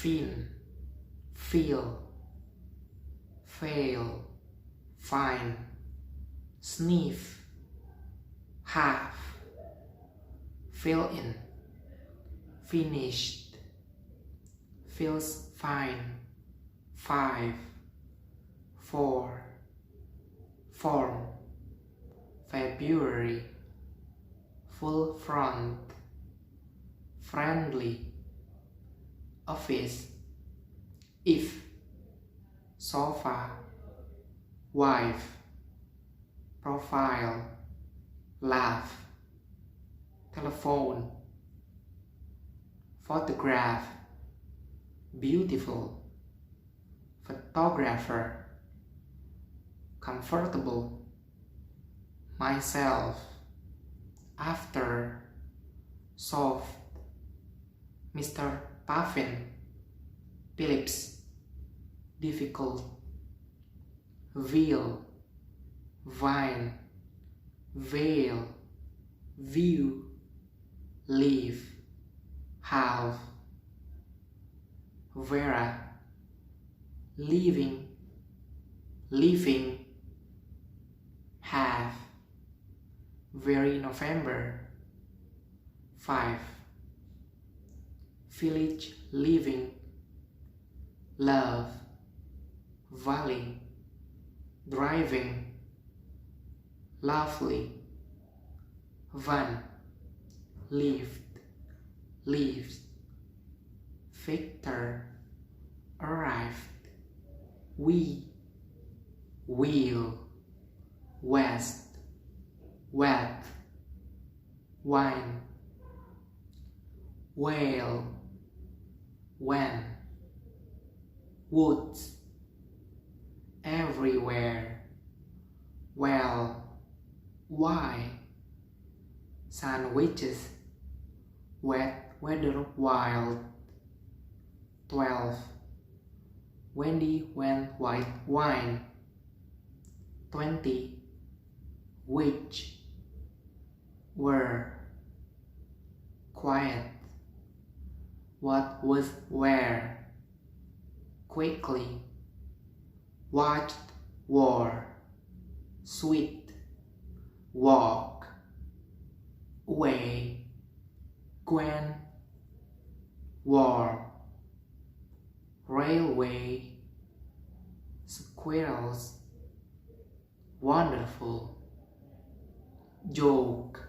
fin, feel, fail, fine, sniff, half, fill in, finished, feels fine, 5, 4, form, February, full front, friendly, office, if, sofa, wife, profile, laugh, telephone, photograph, beautiful, photographer, comfortable, myself, after, soft, Mr. Puffin, Phillips, difficult, veal, vine, veil, view, leave, half, Vera, leaving, living, half, very November, 5, village living, love, valley, driving, lovely, van, lived, leaves, Victor, arrived, we, wheel, west, wet, wine, whale, when, woods, everywhere, well, why, sandwiches, wet weather wild, 12, Wendy went white wine, 20, which, were, quiet, what was where, quickly, watched war, sweet, walk, away, Gwen, warm, railway, squirrels, wonderful, joke,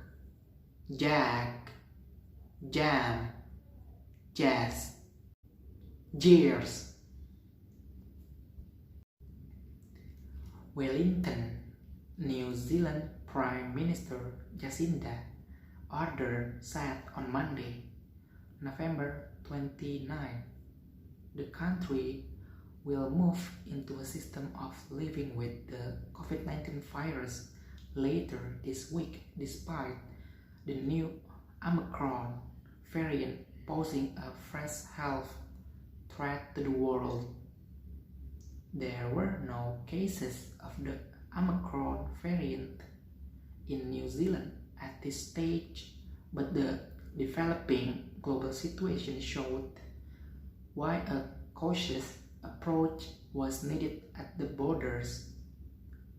jack, jam, jazz, years, Wellington, New Zealand Prime Minister Jacinda Ardern said on Monday, November 29, the country will move into a system of living with the COVID-19 virus later this week, despite the new Omicron variant posing a fresh health threat to the world. There were no cases of the Omicron variant in New Zealand at this stage, but the developing global situation showed why a cautious approach was needed at the borders.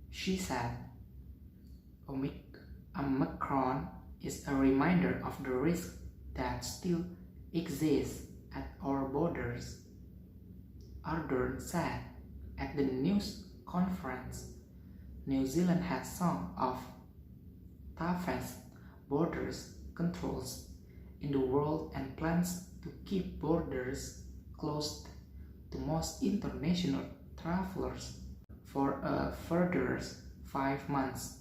She said, Omicron is a reminder of the risk that still exists at our borders. Ardern said at the news conference, New Zealand has some of toughest borders controls in the world and plans to keep borders closed to most international travelers for a further 5 months.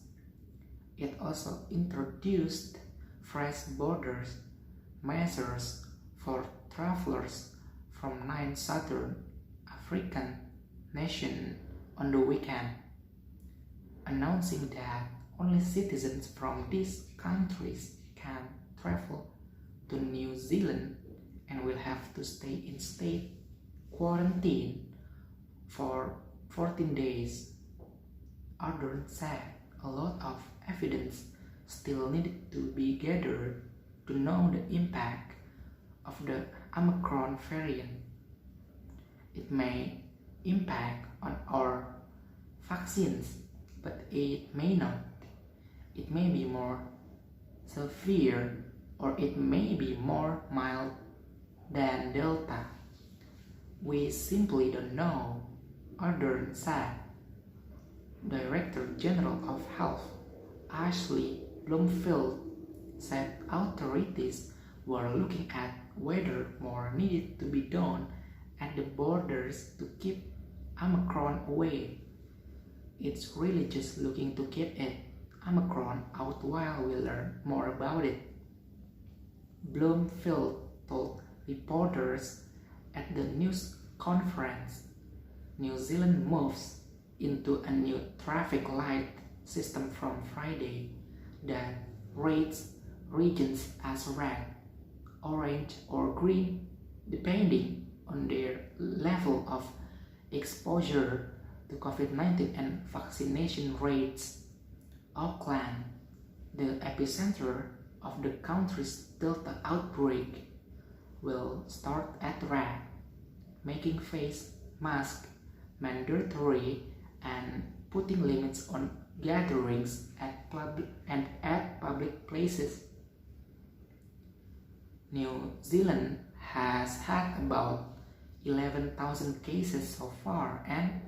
It also introduced fresh borders measures for travelers from 9 southern African nations on the weekend, announcing that only citizens from these countries can travel to New Zealand and will have to stay in state quarantine for 14 days. Ardern said a lot of evidence still needed to be gathered to know the impact of the Omicron variant. It may impact on our vaccines, but it may not. It may be more severe or it may be more mild than Delta. We simply don't know, Ardern said. Director General of Health Ashley Bloomfield said authorities were looking at whether more needed to be done at the borders to keep Omicron away. It's really just looking to keep Omicron out while we learn more about it, Bloomfield told reporters at the news conference. New Zealand moves into a new traffic light system from Friday that rates regions as red, orange, or green depending on their level of exposure to COVID-19 and vaccination rates. Auckland, the epicenter of the country's Delta outbreak, will start at red, making face masks mandatory and putting limits on gatherings at public places. New Zealand has had about 11,000 cases so far and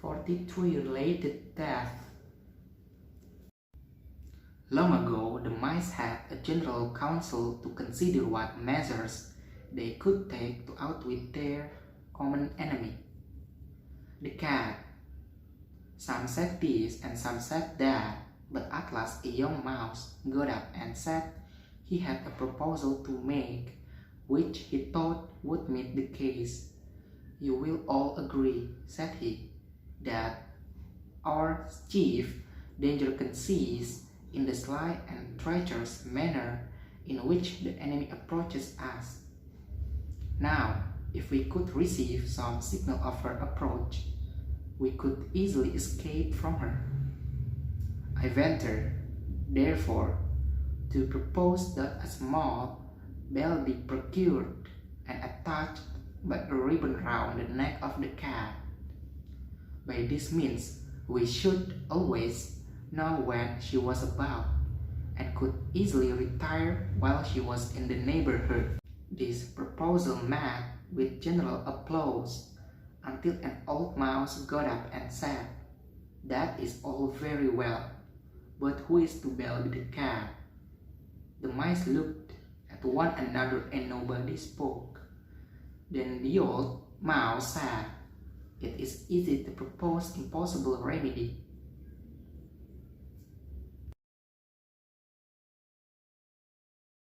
43 related deaths. Long ago, the mice had a general council to consider what measures they could take to outwit their common enemy, the cat. Some said this and some said that, but at last a young mouse got up and said he had a proposal to make, which he thought would meet the case. "You will all agree," said he, "that our chief danger consists in the sly and treacherous manner in which the enemy approaches us. Now, if we could receive some signal of her approach, we could easily escape from her. I venture, therefore, to propose that a small bell be procured and attached by a ribbon round the neck of the cat. By this means, we should always know when she was about, and could easily retire while she was in the neighborhood." This proposal met with general applause until an old mouse got up and said, "That is all very well, but who is to bell the cat?" The mice looked at one another and nobody spoke. Then the old mouse said, "It is easy to propose impossible remedy.